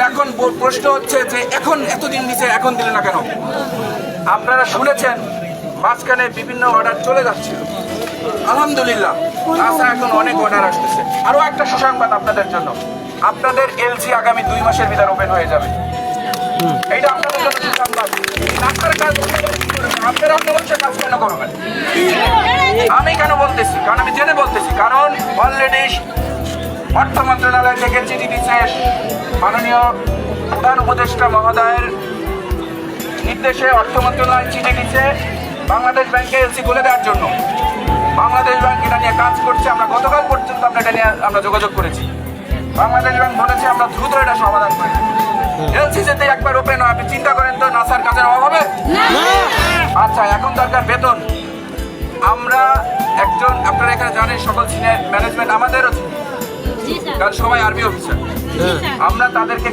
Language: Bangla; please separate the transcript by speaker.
Speaker 1: এখন প্রশ্ন হচ্ছে যে এখন এতদিন দিচ্ছে, এখন দিলে না কেন? আপনারা শুনেছেন মাঝখানে বিভিন্ন অর্ডার চলে যাচ্ছিল। আলহামদুলিল্লাহ এখন অনেক অর্ডার আসতেছে। আরো একটা সুসংবাদ আপনাদের জন্য, আপনাদের এলসি আগামী 2 মাসের ভিতর ওপেন হয়ে যাবে। এইটা আপনাদের জন্য সুসংবাদ। আপনারা কাজ আপনারা অন্য মানুষের কাজ কেন করবেন? আমি কেন বলতেছি? কারণ আমি জেনে বলতেছি, কারণ অলরেডি অর্থ মন্ত্রণালয় থেকে চিঠি দিচ্ছে, মাননীয় প্রধান উপদেষ্টা মহোদয়ের নির্দেশে অর্থ মন্ত্রণালয় চিঠি দিচ্ছে বাংলাদেশ ব্যাংকে এলসি খুলে দেওয়ার জন্য। বাংলাদেশ ব্যাংক এটা নিয়ে কাজ করছে। আমরা গতকাল পর্যন্ত এটা নিয়ে যোগাযোগ করেছি। বাংলাদেশ ব্যাংক বলেছে আমরা দ্রুত এটা সমাধান করে দেব। এলসি যদি একবার ওপেন হয়, আপনি চিন্তা করেন তো নাসার কাজের অভাব হবে? আচ্ছা, এখন দরকার বেতন। আমরা একজন, আপনারা এখানে জানেন সকল সিনিয়র ম্যানেজমেন্ট আমাদেরও, কারণ সবাই আর্মি অফিসার, আমরা তাদেরকে